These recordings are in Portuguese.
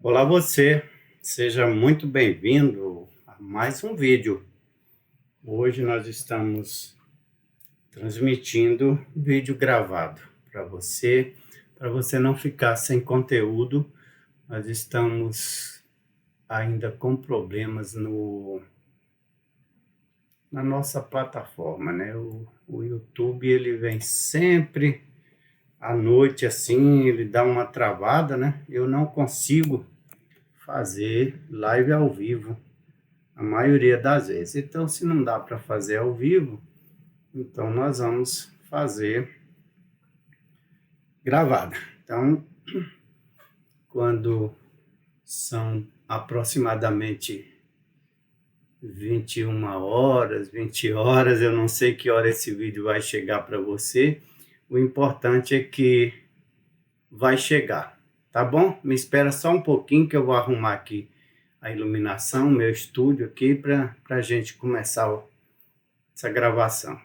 Olá você, seja muito bem-vindo a mais um vídeo. Hoje nós estamos transmitindo vídeo gravado para você não ficar sem conteúdo. Nós estamos ainda com problemas na nossa plataforma, né? O YouTube, ele vem sempre à noite assim, ele dá uma travada, né? Eu não consigo fazer live ao vivo a maioria das vezes. Então, se não dá para fazer ao vivo, então nós vamos fazer gravada. Então, quando são aproximadamente 21 horas, 20 horas, eu não sei que hora esse vídeo vai chegar para você. O importante é que vai chegar, tá bom? Me espera só um pouquinho que eu vou arrumar aqui a iluminação, meu estúdio aqui, para a gente começar essa gravação.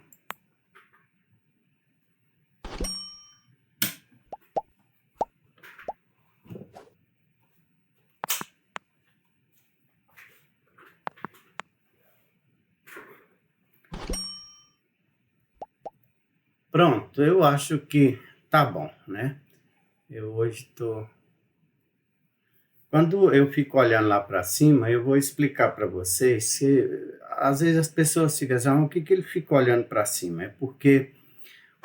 Pronto, eu acho que tá bom, né? Eu hoje tô. Quando eu fico olhando lá para cima, eu vou explicar para vocês que às vezes as pessoas ficam assim, o que ele fica olhando para cima? É porque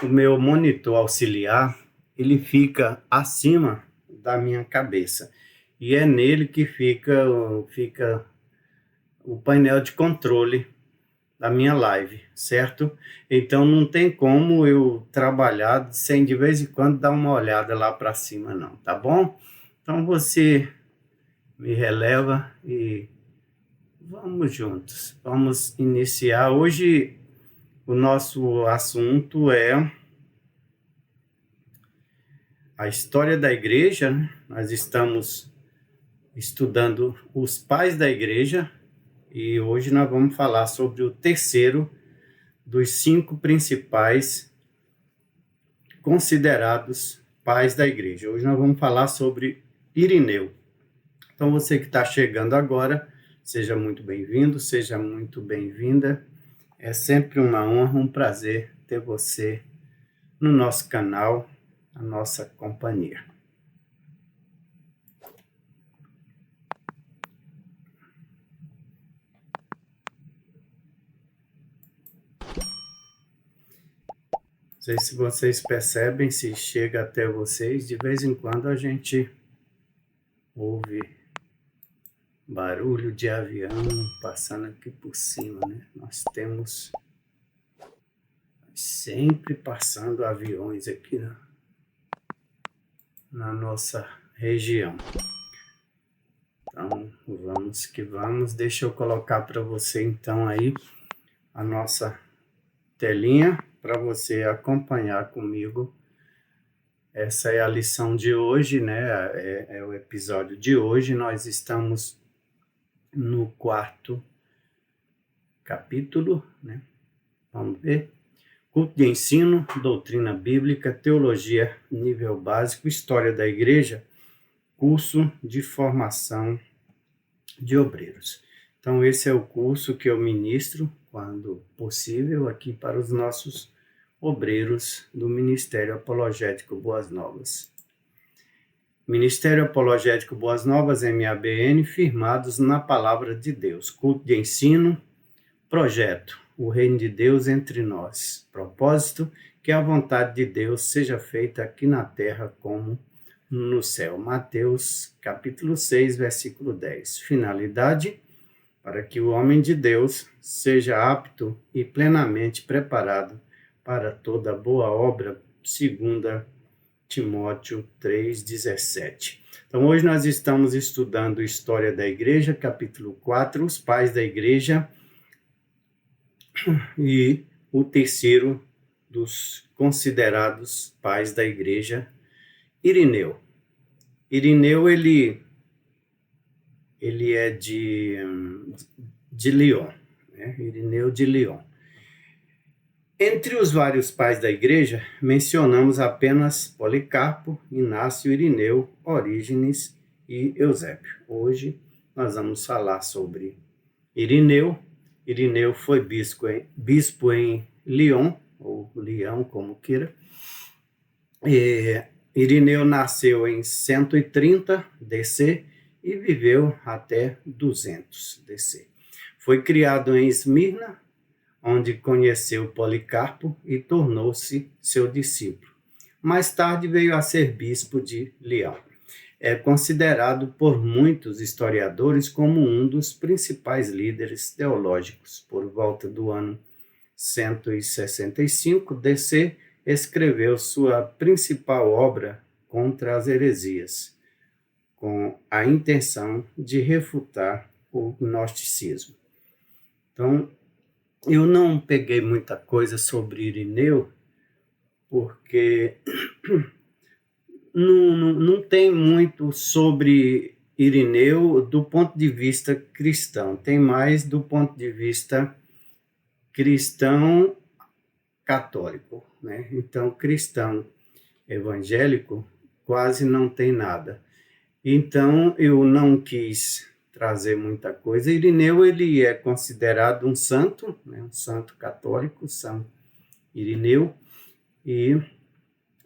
o meu monitor auxiliar, ele fica acima da minha cabeça. E é nele que fica o painel de controle da minha live, certo? Então não tem como eu trabalhar sem de vez em quando dar uma olhada lá para cima não, tá bom? Então você me releva e vamos juntos. Vamos iniciar. Hoje o nosso assunto é a história da igreja, né? Nós estamos estudando os pais da igreja e hoje nós vamos falar sobre o terceiro dos 5 principais considerados pais da igreja. Hoje nós vamos falar sobre Irineu. Então você que está chegando agora, seja muito bem-vindo, seja muito bem-vinda. É sempre uma honra, um prazer ter você no nosso canal, a nossa companhia. Não sei se vocês percebem, se chega até vocês, de vez em quando a gente ouve barulho de avião passando aqui por cima, né? Nós temos sempre passando aviões aqui na nossa região. Então, vamos que vamos. Deixa eu colocar para você, então, aí a nossa telinha para você acompanhar comigo. Essa é a lição de hoje, né? É o episódio de hoje. Nós estamos no 4º capítulo, né? Vamos ver. Culto de ensino, doutrina bíblica, teologia nível básico, história da igreja, curso de formação de obreiros. Então, esse é o curso que eu ministro, quando possível, aqui para os nossos obreiros do Ministério Apologético Boas Novas. Ministério Apologético Boas Novas, MABN, firmados na Palavra de Deus. Culto de ensino, projeto, o reino de Deus entre nós. Propósito, que a vontade de Deus seja feita aqui na terra como no céu. Mateus, capítulo 6, versículo 10. Finalidade, para que o homem de Deus seja apto e plenamente preparado para toda boa obra, 2 Timóteo 3,17. Então, hoje nós estamos estudando História da Igreja, capítulo 4, os pais da igreja, e o terceiro dos considerados pais da igreja, Irineu. Irineu, ele é de Lyon, né? Irineu de Lyon. Entre os vários pais da igreja, mencionamos apenas Policarpo, Inácio, Irineu, Orígenes e Eusébio. Hoje nós vamos falar sobre Irineu. Irineu foi bispo em Lyon, ou Leão, como queira. Irineu nasceu em 130 DC e viveu até 200 DC. Foi criado em Esmirna, onde conheceu Policarpo e tornou-se seu discípulo. Mais tarde veio a ser bispo de Leão. É considerado por muitos historiadores como um dos principais líderes teológicos. Por volta do ano 165 DC, escreveu sua principal obra contra as heresias, com a intenção de refutar o gnosticismo. Então, eu não peguei muita coisa sobre Irineu, porque não tem muito sobre Irineu do ponto de vista cristão, tem mais do ponto de vista cristão católico, né? Então, cristão evangélico quase não tem nada. Então, eu não quis trazer muita coisa. Irineu, ele é considerado um santo, né? Um santo católico, São Irineu, e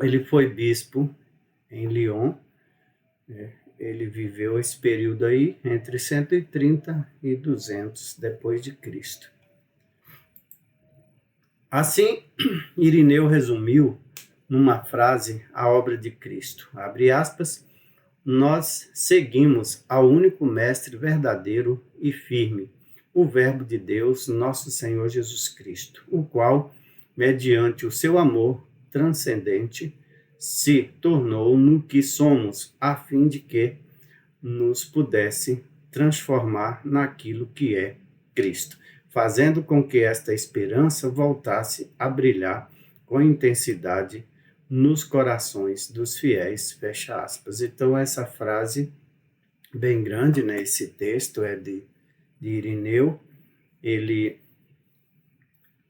ele foi bispo em Lyon, né? Ele viveu esse período aí entre 130 e 200 depois de Cristo. Assim, Irineu resumiu numa frase a obra de Cristo. Abre aspas, nós seguimos ao único mestre verdadeiro e firme, o Verbo de Deus, nosso Senhor Jesus Cristo, o qual, mediante o seu amor transcendente, se tornou no que somos, a fim de que nos pudesse transformar naquilo que é Cristo, fazendo com que esta esperança voltasse a brilhar com intensidade nos corações dos fiéis, fecha aspas. Então, essa frase bem grande, né? Esse texto é de Irineu, ele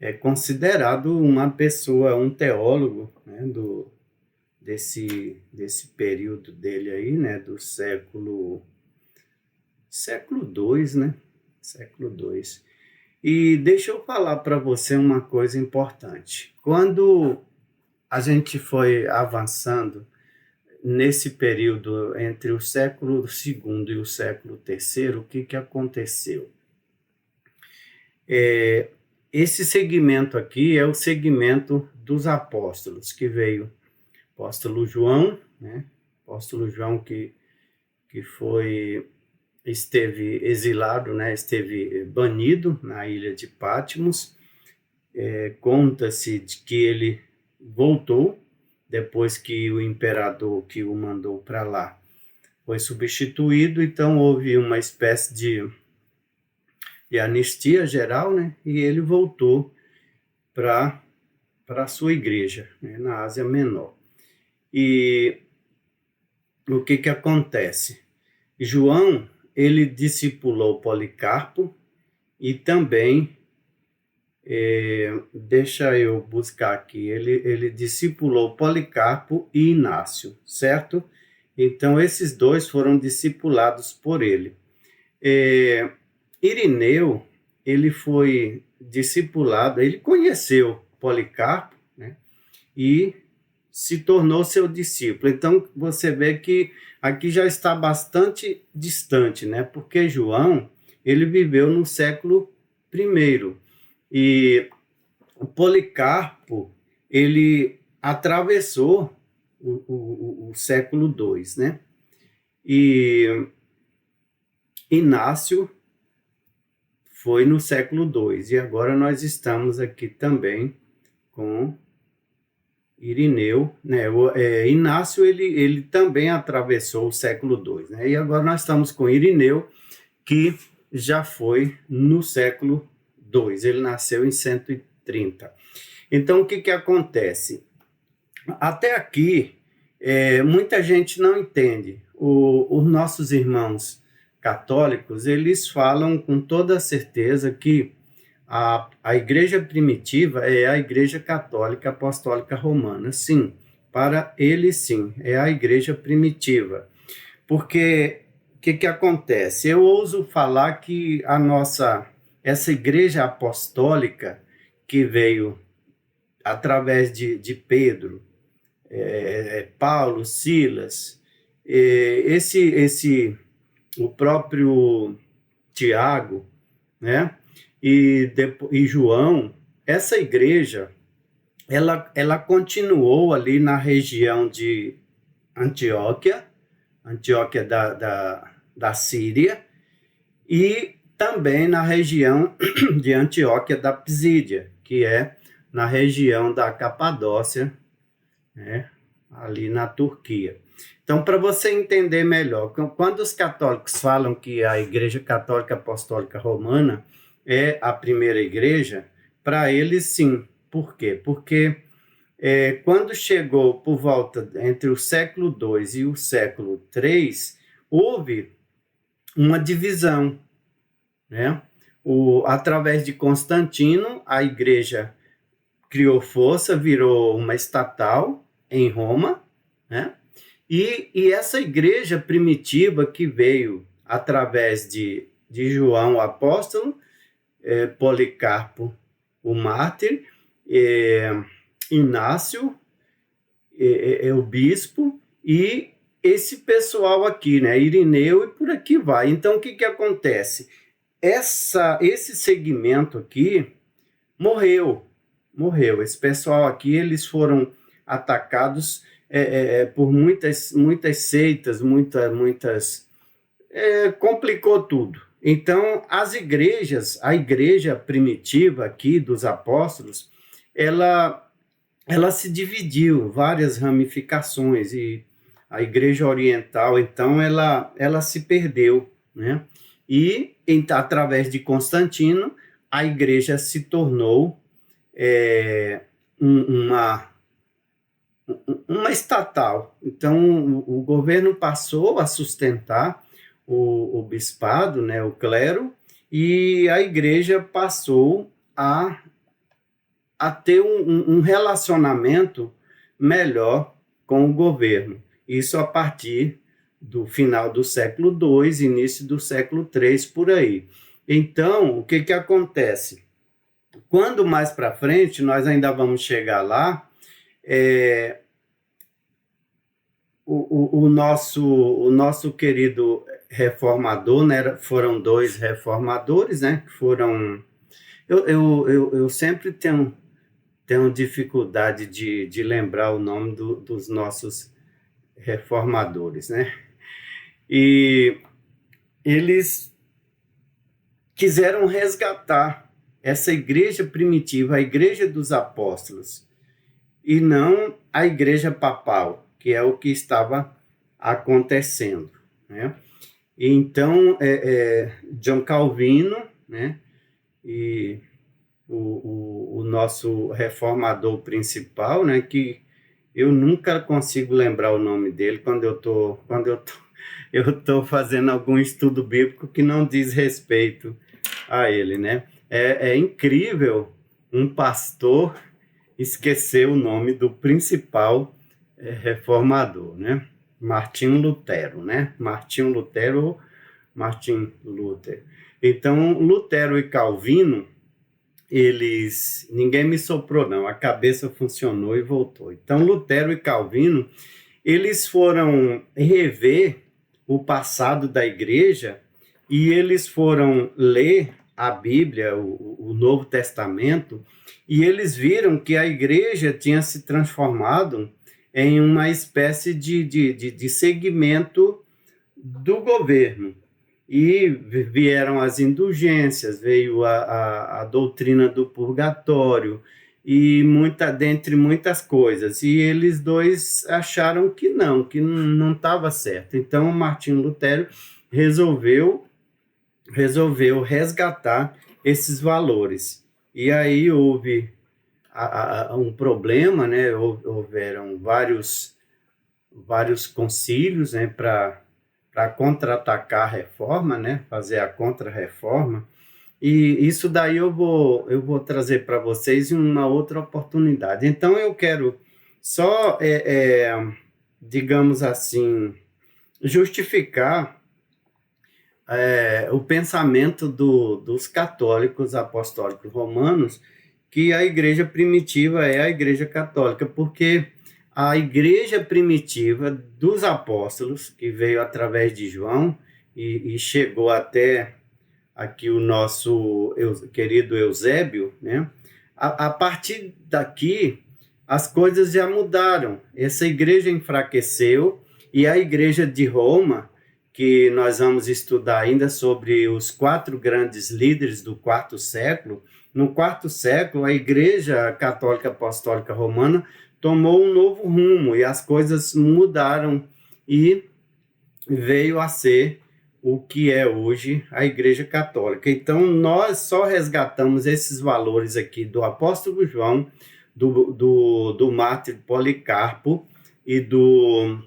é considerado uma pessoa, um teólogo, né, desse período dele aí, né, do século II, né, século II. E deixa eu falar para você uma coisa importante. Quando a gente foi avançando nesse período entre o século II e o século III, o que aconteceu? Esse segmento aqui é o segmento dos apóstolos, que veio apóstolo João, né? Apóstolo João que esteve exilado, né? Esteve banido na ilha de Patmos. Conta-se de que ele voltou depois que o imperador que o mandou para lá foi substituído, então houve uma espécie de anistia geral, né? E ele voltou para a sua igreja, né? Na Ásia Menor. E o que acontece? João, ele discipulou Policarpo e também, deixa eu buscar aqui, ele discipulou Policarpo e Inácio, certo? Então, esses dois foram discipulados por ele. Irineu, ele foi discipulado, ele conheceu Policarpo, né? E se tornou seu discípulo. Então, você vê que aqui já está bastante distante, né? Porque João, ele viveu no século I. E Policarpo, ele atravessou o século II, né? E Inácio foi no século II. E agora nós estamos aqui também com Irineu, né? Inácio, ele também atravessou o século II, né? E agora nós estamos com Irineu, que já foi no século II, ele nasceu em 130. Então, o que acontece? Até aqui, muita gente não entende. Os nossos irmãos católicos, eles falam com toda certeza que a igreja primitiva é a igreja católica apostólica romana. Sim, para eles sim, é a igreja primitiva. Porque o que acontece? Eu ouso falar que essa igreja apostólica que veio através de Pedro, Paulo, Silas, o próprio Tiago, né? E João, essa igreja, ela continuou ali na região de Antioquia, da Síria, e também na região de Antioquia da Pisídia, que é na região da Capadócia, né, ali na Turquia. Então, para você entender melhor, quando os católicos falam que a Igreja Católica Apostólica Romana é a primeira igreja, para eles sim. Por quê? Porque quando chegou por volta entre o século II e o século III, houve uma divisão, né? Através de Constantino, a igreja criou força, virou uma estatal em Roma, né? E essa igreja primitiva que veio através de João o apóstolo, Policarpo o mártir, Inácio, o bispo, e esse pessoal aqui, né? Irineu e por aqui vai. Então, o que acontece? Esse segmento aqui morreu. Esse pessoal aqui, eles foram atacados por muitas seitas, complicou tudo. Então, a igreja primitiva aqui dos apóstolos, ela se dividiu, várias ramificações, e a igreja oriental, então, ela se perdeu, né? E, através de Constantino, a igreja se tornou uma estatal. Então, o governo passou a sustentar o bispado, né, o clero, e a igreja passou a ter um relacionamento melhor com o governo. Isso a partir do final do século II, início do século III, por aí. Então, o que acontece? Quando mais para frente, nós ainda vamos chegar lá, o nosso querido reformador, né, foram dois reformadores, né, que foram... Eu sempre tenho dificuldade de lembrar o nome dos nossos reformadores, né? E eles quiseram resgatar essa igreja primitiva, a igreja dos apóstolos, e não a igreja papal, que é o que estava acontecendo, né? Então, John Calvino, né, e o nosso reformador principal, né, que eu nunca consigo lembrar o nome dele quando eu tô fazendo algum estudo bíblico que não diz respeito a ele, né? É incrível um pastor esquecer o nome do principal reformador, né? Martinho Lutero, né? Martinho Lutero, Martin Luther. Então, Lutero e Calvino, ninguém me soprou não, a cabeça funcionou e voltou. Então, Lutero e Calvino, eles foram rever o passado da igreja e eles foram ler a Bíblia, o Novo Testamento, e eles viram que a igreja tinha se transformado em uma espécie de segmento do governo. E vieram as indulgências, veio a doutrina do purgatório, e dentre muitas coisas. E eles dois acharam que não estava certo. Então, Martinho Lutero resolveu resgatar esses valores. E aí houve um problema, né? Houveram vários concílios, né, para contra-atacar a reforma, né, fazer a contra-reforma, e isso daí eu vou trazer para vocês em uma outra oportunidade. Então, eu quero só, digamos assim, justificar o pensamento dos católicos apostólicos romanos, que a igreja primitiva é a igreja católica, porque a igreja primitiva dos apóstolos, que veio através de João e chegou até aqui o nosso querido Eusébio, né? A partir daqui, as coisas já mudaram. Essa igreja enfraqueceu e a igreja de Roma, que nós vamos estudar ainda sobre os 4 grandes líderes do quarto século, no quarto século, a Igreja Católica Apostólica Romana tomou um novo rumo e as coisas mudaram e veio a ser o que é hoje a Igreja Católica. Então, nós só resgatamos esses valores aqui do apóstolo João, do mártir Policarpo e do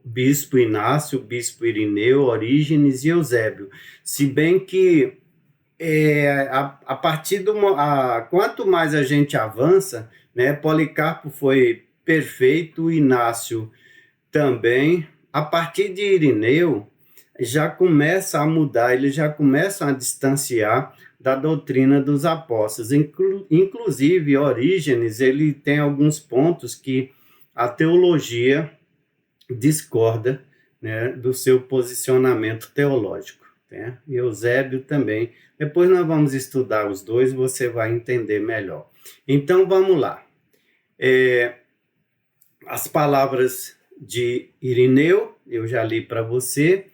bispo Inácio, bispo Irineu, Orígenes e Eusébio. Se bem que a partir quanto mais a gente avança, né, Policarpo foi perfeito, Inácio também. A partir de Irineu, já começa a mudar, eles já começam a distanciar da doutrina dos apóstolos. Inclusive, Orígenes, ele tem alguns pontos que a teologia discorda, né, do seu posicionamento teológico. Né? E Eusébio também. Depois nós vamos estudar os dois, você vai entender melhor. Então, vamos lá. As palavras de Irineu, eu já li para você,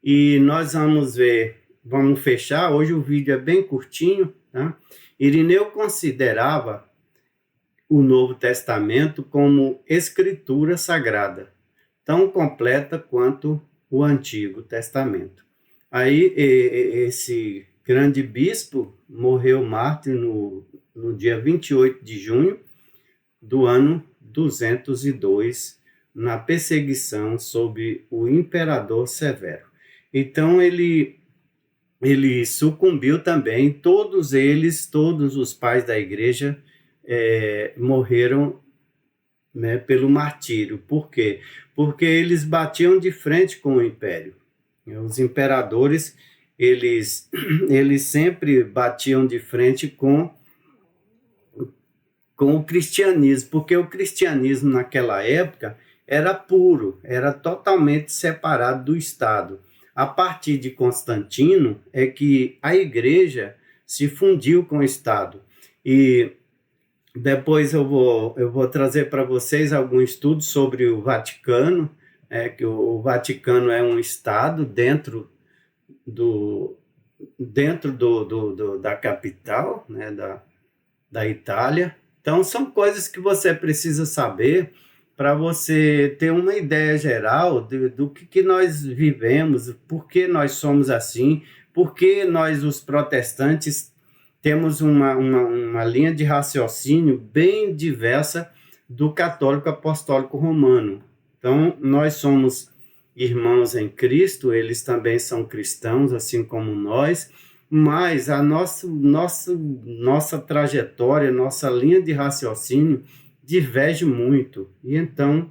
e nós vamos ver, vamos fechar, hoje o vídeo é bem curtinho, tá? Irineu considerava o Novo Testamento como escritura sagrada, tão completa quanto o Antigo Testamento. Aí, esse grande bispo morreu mártir no dia 28 de junho do ano 202, na perseguição sob o imperador Severo. Então, ele sucumbiu também, todos os pais da igreja morreram, né, pelo martírio. Por quê? Porque eles batiam de frente com o império. Os imperadores, eles sempre batiam de frente com o cristianismo, porque o cristianismo naquela época era puro, era totalmente separado do Estado. A partir de Constantino é que a igreja se fundiu com o Estado. E depois eu vou trazer para vocês algum estudo sobre o Vaticano, que o Vaticano é um Estado dentro da capital, né, da Itália. Então, são coisas que você precisa saber para você ter uma ideia geral do que nós vivemos, por que nós somos assim, por que nós, os protestantes, temos uma linha de raciocínio bem diversa do católico apostólico romano. Então, nós somos irmãos em Cristo, eles também são cristãos, assim como nós, mas a nossa trajetória, nossa linha de raciocínio diverge muito. E então,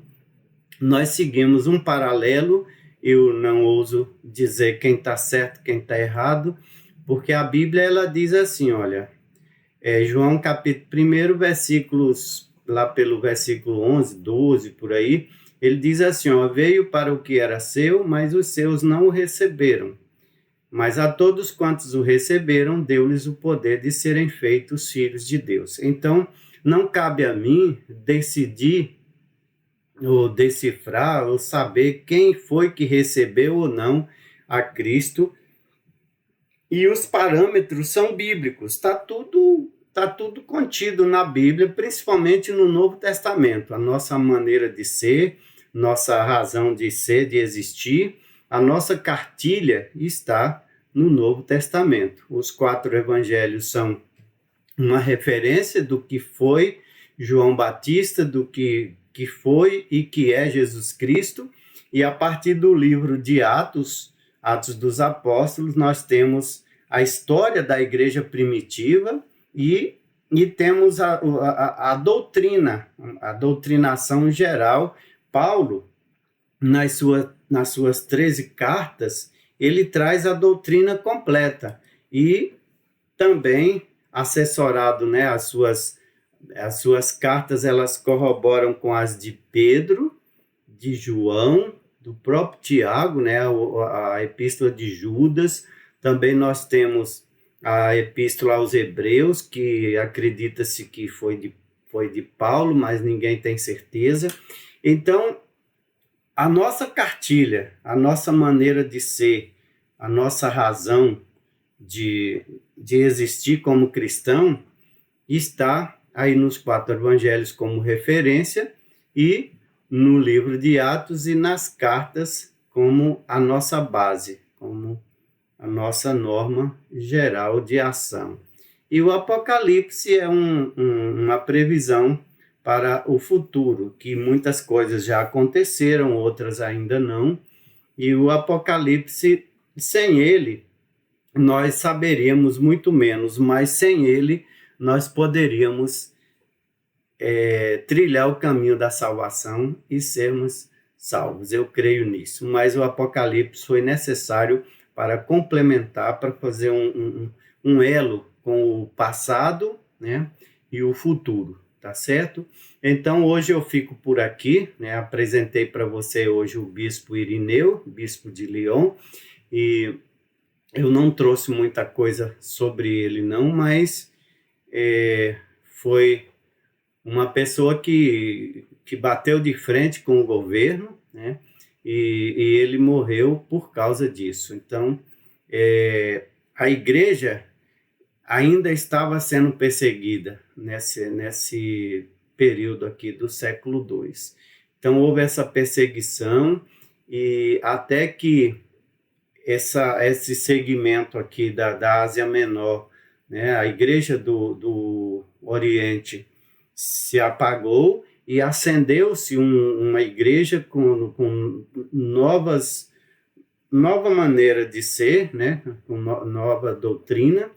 nós seguimos um paralelo, eu não ouso dizer quem está certo, quem está errado, porque a Bíblia ela diz assim, olha, João capítulo 1, versículos, lá pelo versículo 11, 12, por aí, ele diz assim, ó, veio para o que era seu, mas os seus não o receberam. Mas a todos quantos o receberam, deu-lhes o poder de serem feitos filhos de Deus. Então, não cabe a mim decidir, ou decifrar, ou saber quem foi que recebeu ou não a Cristo. E os parâmetros são bíblicos. Está tudo contido na Bíblia, principalmente no Novo Testamento. A nossa maneira de ser, nossa razão de ser, de existir, a nossa cartilha está no Novo Testamento. Os 4 evangelhos são uma referência do que foi João Batista, do que foi e que é Jesus Cristo, e a partir do livro de Atos dos Apóstolos, nós temos a história da igreja primitiva e temos a doutrina, a doutrinação geral. Paulo, nas suas 13 cartas, ele traz a doutrina completa e também assessorado, né, as suas cartas, elas corroboram com as de Pedro, de João, do próprio Tiago, né, a epístola de Judas. Também nós temos a epístola aos Hebreus, que acredita-se que foi de Paulo, mas ninguém tem certeza. Então, a nossa cartilha, a nossa maneira de ser, a nossa razão de existir como cristão está aí nos 4 evangelhos como referência e no livro de Atos e nas cartas como a nossa base, como a nossa norma geral de ação. E o Apocalipse é uma previsão para o futuro, que muitas coisas já aconteceram, outras ainda não, e o Apocalipse, sem ele, nós saberíamos muito menos, mas sem ele, nós poderíamos trilhar o caminho da salvação e sermos salvos. Eu creio nisso, mas o Apocalipse foi necessário para complementar, para fazer um elo com o passado, né, e o futuro, tá certo? Então, hoje eu fico por aqui, né, apresentei para você hoje o bispo Irineu, bispo de Lyon, e eu não trouxe muita coisa sobre ele não, mas foi uma pessoa que bateu de frente com o governo, né? E ele morreu por causa disso. Então, a igreja ainda estava sendo perseguida nesse período aqui do século II. Então, houve essa perseguição e até que esse segmento aqui da Ásia Menor, né, a igreja do Oriente se apagou e acendeu-se uma igreja com nova maneira de ser, né, com nova doutrina,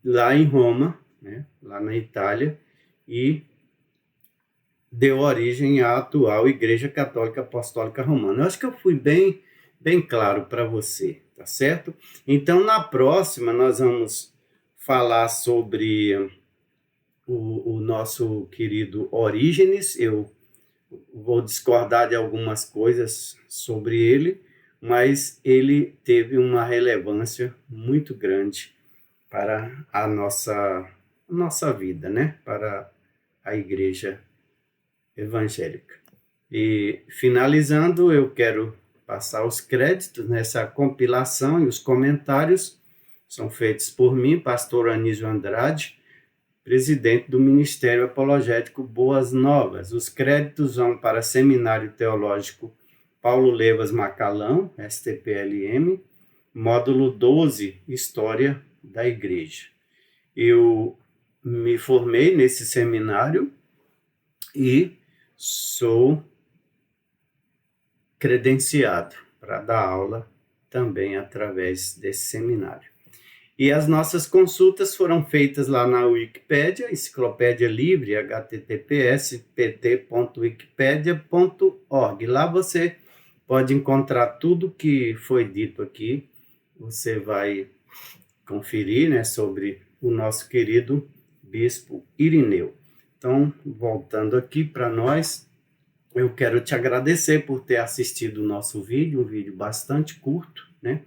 lá em Roma, né, lá na Itália, e deu origem à atual Igreja Católica Apostólica Romana. Eu acho que eu fui bem claro para você, tá certo? Então, na próxima, nós vamos falar sobre o nosso querido Orígenes. Eu vou discordar de algumas coisas sobre ele, mas ele teve uma relevância muito grande para a nossa vida, né? Para a igreja evangélica. E finalizando, eu quero passar os créditos nessa compilação e os comentários são feitos por mim, pastor Anísio Andrade, presidente do Ministério Apologético Boas Novas. Os créditos vão para Seminário Teológico Paulo Levas Macalão, STPLM, módulo 12, História da Igreja. Eu me formei nesse seminário e sou credenciado para dar aula também através desse seminário. E as nossas consultas foram feitas lá na Wikipédia, Enciclopédia Livre, https://pt.wikipedia.org. Lá você pode encontrar tudo que foi dito aqui. Você vai conferir, né, sobre o nosso querido bispo Irineu. Então, voltando aqui para nós, eu quero te agradecer por ter assistido o nosso vídeo, um vídeo bastante curto, né?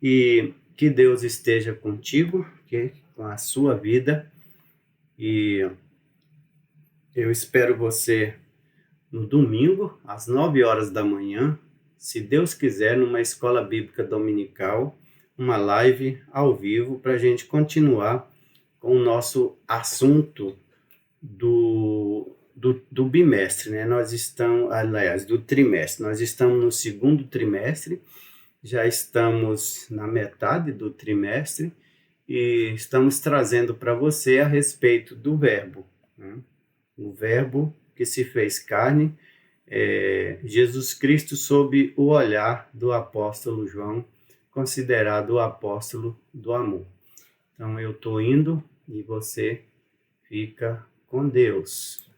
E que Deus esteja contigo, com a sua vida. E eu espero você no domingo, às 9 horas da manhã, se Deus quiser, numa escola bíblica dominical, uma live ao vivo, para a gente continuar com o nosso assunto do bimestre, né? Nós estamos, aliás, do trimestre. Nós estamos no segundo trimestre, já estamos na metade do trimestre e estamos trazendo para você a respeito do Verbo, né? O Verbo que se fez carne, Jesus Cristo sob o olhar do apóstolo João, considerado o apóstolo do amor. Então eu estou indo e você fica com Deus.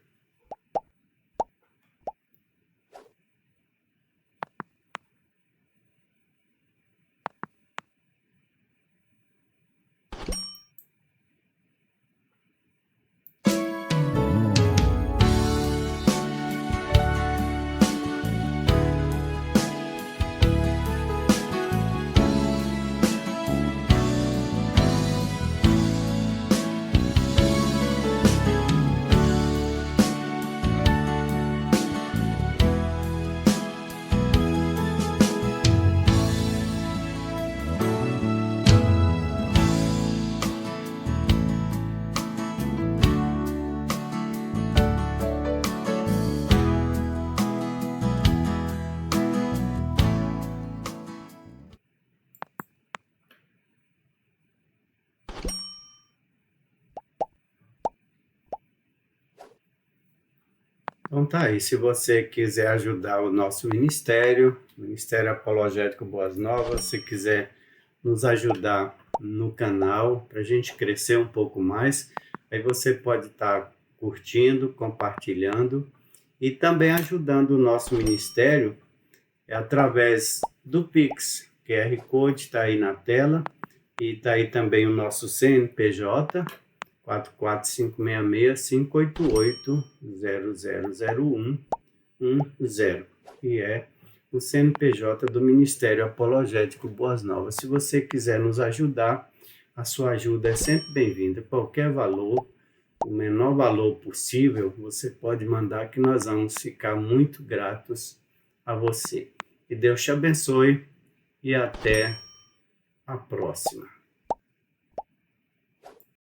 Então tá aí, se você quiser ajudar o nosso ministério, Ministério Apologético Boas Novas, se quiser nos ajudar no canal, para a gente crescer um pouco mais, aí você pode estar curtindo, compartilhando e também ajudando o nosso ministério através do Pix. QR Code está aí na tela e está aí também o nosso CNPJ, 44566-588-000110, que é o CNPJ do Ministério Apologético Boas Novas. Se você quiser nos ajudar, a sua ajuda é sempre bem-vinda. Qualquer valor, o menor valor possível, você pode mandar que nós vamos ficar muito gratos a você. Que Deus te abençoe e até a próxima.